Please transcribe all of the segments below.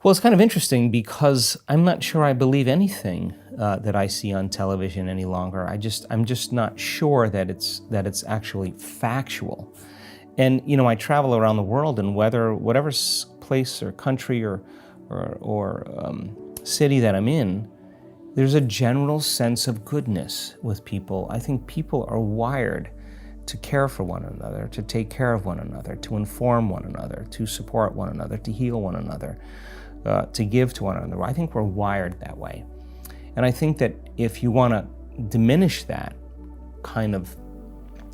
Well, it's kind of interesting because I'm not sure I believe anything that I see on television any longer. I'm just not sure that it's actually factual. And I travel around the world, and whatever place or country or city that I'm in, there's a general sense of goodness with people. I think people are wired to care for one another, to take care of one another, to inform one another, to support one another, to heal one another, to give to one another. I think we're wired that way. And I think that if you want to diminish that kind of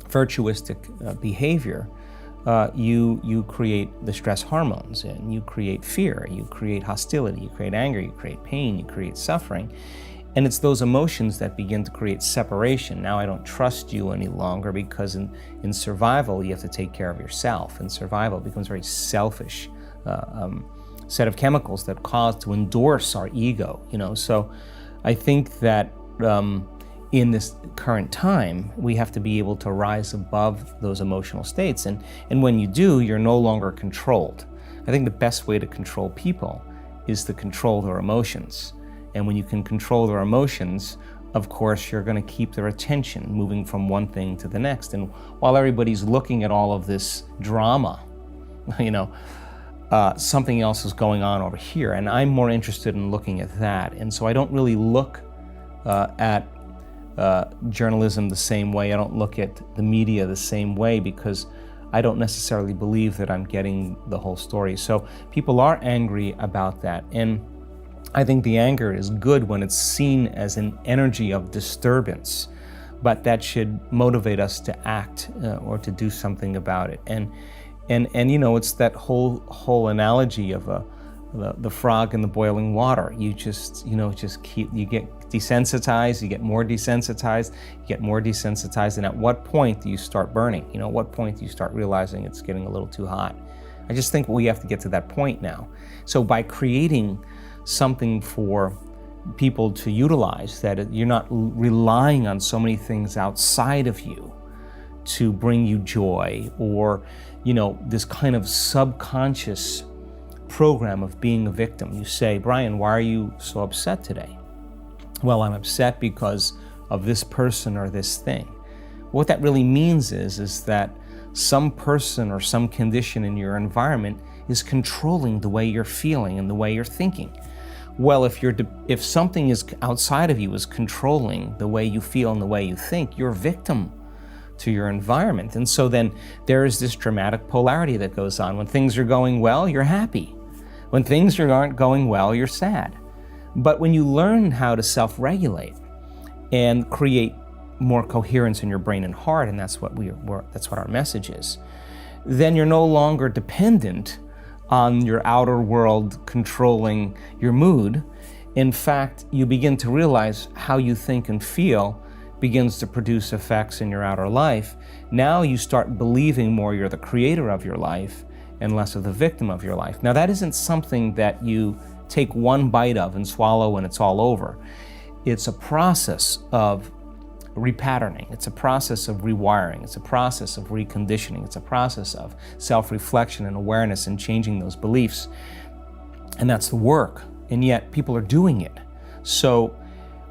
virtuistic behavior, you create the stress hormones, and you create fear, you create hostility, you create anger, you create pain, you create suffering. And it's those emotions that begin to create separation. Now I don't trust you any longer, because in survival, you have to take care of yourself. And survival becomes very selfish set of chemicals that cause to endorse our ego. So I think that in this current time, we have to be able to rise above those emotional states. And when you do, you're no longer controlled. I think the best way to control people is to control their emotions. And when you can control their emotions, of course, you're going to keep their attention moving from one thing to the next. And while everybody's looking at all of this drama, something else is going on over here. And I'm more interested in looking at that. And so I don't really look at journalism the same way. I don't look at the media the same way, because I don't necessarily believe that I'm getting the whole story. So people are angry about that. And I think the anger is good when it's seen as an energy of disturbance, but that should motivate us to act or to do something about it. And it's that whole analogy of the frog in the boiling water. You just get desensitized, you get more desensitized, you get more desensitized, and at what point do you start burning? At what point do you start realizing it's getting a little too hot? I just think we have to get to that point now. So by creating something for people to utilize, that you're not relying on so many things outside of you to bring you joy, or this kind of subconscious program of being a victim. You say, Brian, why are you so upset today? Well, I'm upset because of this person or this thing. What that really means is that some person or some condition in your environment is controlling the way you're feeling and the way you're thinking. Well, if something is outside of you is controlling the way you feel and the way you think, you're a victim to your environment. And so then there is this dramatic polarity that goes on. When things are going well, you're happy. When things aren't going well, you're sad. But when you learn how to self-regulate and create more coherence in your brain and heart, and that's what our message is, then you're no longer dependent on your outer world controlling your mood. In fact, you begin to realize how you think and feel begins to produce effects in your outer life. Now you start believing more you're the creator of your life and less of the victim of your life. Now that isn't something that you take one bite of and swallow and it's all over. It's a process of repatterning. It's a process of rewiring. It's a process of reconditioning. It's a process of self-reflection and awareness and changing those beliefs. And that's the work. And yet people are doing it. So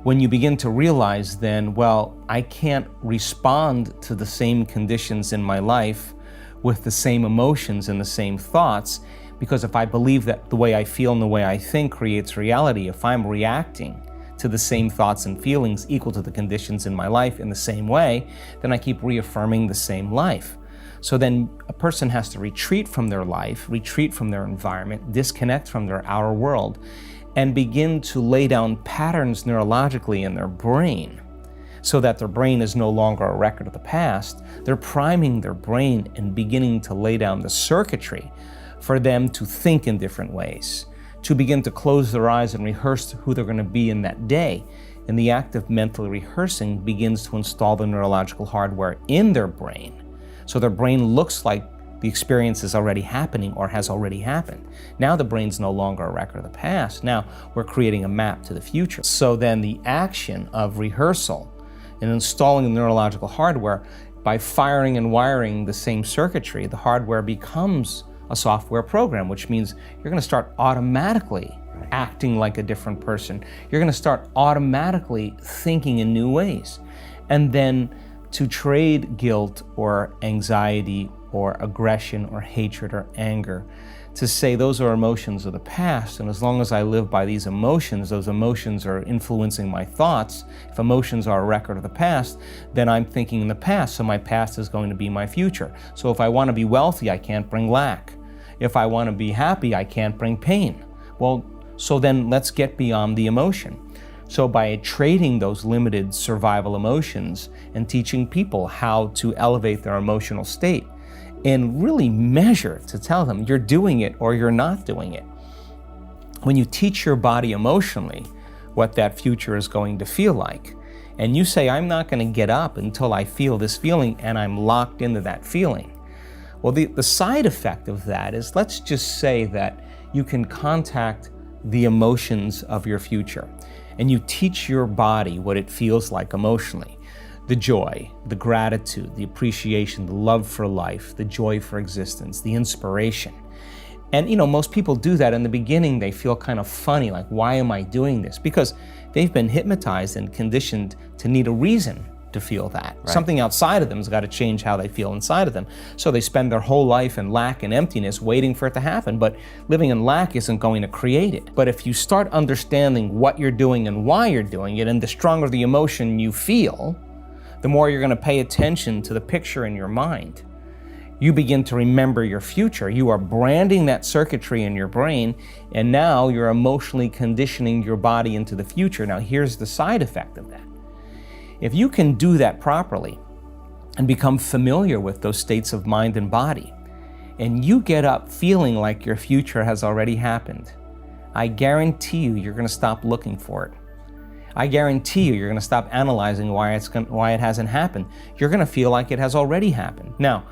when you begin to realize then, well, I can't respond to the same conditions in my life with the same emotions and the same thoughts, because if I believe that the way I feel and the way I think creates reality, if I'm reacting to the same thoughts and feelings equal to the conditions in my life in the same way, then I keep reaffirming the same life. So then a person has to retreat from their life, retreat from their environment, disconnect from their outer world, and begin to lay down patterns neurologically in their brain, so that their brain is no longer a record of the past. They're priming their brain and beginning to lay down the circuitry for them to think in different ways, to begin to close their eyes and rehearse who they're going to be in that day. And the act of mentally rehearsing begins to install the neurological hardware in their brain. So their brain looks like the experience is already happening or has already happened. Now the brain's no longer a record of the past. Now we're creating a map to the future. So then the action of rehearsal and installing the neurological hardware, by firing and wiring the same circuitry, the hardware becomes a software program, which means you're going to start automatically acting like a different person. You're going to start automatically thinking in new ways. And then to trade guilt or anxiety or aggression or hatred or anger, to say those are emotions of the past, and as long as I live by these emotions, those emotions are influencing my thoughts. If emotions are a record of the past, then I'm thinking in the past, so my past is going to be my future. So if I want to be wealthy, I can't bring lack. If I want to be happy, I can't bring pain. Well, so then let's get beyond the emotion. So by trading those limited survival emotions and teaching people how to elevate their emotional state, and really measure to tell them you're doing it or you're not doing it. When you teach your body emotionally what that future is going to feel like, and you say, I'm not going to get up until I feel this feeling, and I'm locked into that feeling. Well, the side effect of that is, let's just say that you can contact the emotions of your future, and you teach your body what it feels like emotionally. The joy, the gratitude, the appreciation, the love for life, the joy for existence, the inspiration. And most people do that in the beginning. They feel kind of funny, like, why am I doing this? Because they've been hypnotized and conditioned to need a reason to feel that. Right. Something outside of them has got to change how they feel inside of them. So they spend their whole life in lack and emptiness waiting for it to happen, but living in lack isn't going to create it. But if you start understanding what you're doing and why you're doing it, and the stronger the emotion you feel, the more you're going to pay attention to the picture in your mind. You begin to remember your future. You are branding that circuitry in your brain, and now you're emotionally conditioning your body into the future. Now, here's the side effect of that. If you can do that properly and become familiar with those states of mind and body, and you get up feeling like your future has already happened, I guarantee you're going to stop looking for it. I guarantee you're going to stop analyzing why it hasn't happened. You're going to feel like it has already happened. Now,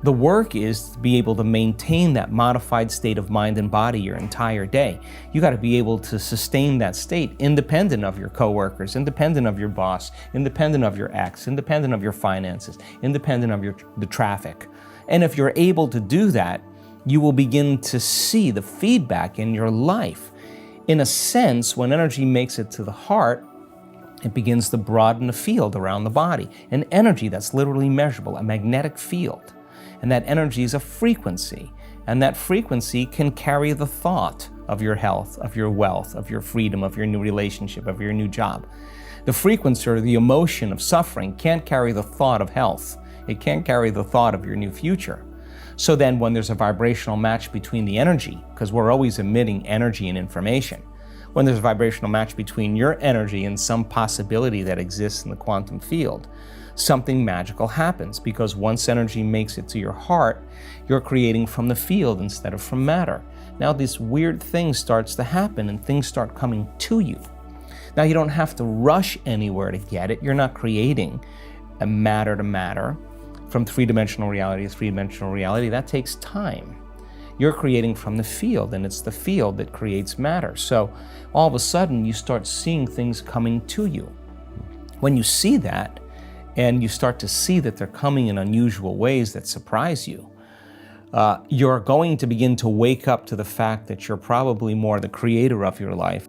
the work is to be able to maintain that modified state of mind and body your entire day. You got to be able to sustain that state independent of your coworkers, independent of your boss, independent of your ex, independent of your finances, independent of the traffic. And if you're able to do that, you will begin to see the feedback in your life. In a sense, when energy makes it to the heart, it begins to broaden the field around the body. An energy that's literally measurable, a magnetic field. And that energy is a frequency. And that frequency can carry the thought of your health, of your wealth, of your freedom, of your new relationship, of your new job. The frequency or the emotion of suffering can't carry the thought of health. It can't carry the thought of your new future. So then when there's a vibrational match between the energy, because we're always emitting energy and information, when there's a vibrational match between your energy and some possibility that exists in the quantum field, something magical happens, because once energy makes it to your heart, you're creating from the field instead of from matter. Now this weird thing starts to happen and things start coming to you. Now you don't have to rush anywhere to get it. You're not creating a matter to matter. From three-dimensional reality to three-dimensional reality, that takes time. You're creating from the field, and it's the field that creates matter. So all of a sudden, you start seeing things coming to you. When you see that, and you start to see that they're coming in unusual ways that surprise you, you're going to begin to wake up to the fact that you're probably more the creator of your life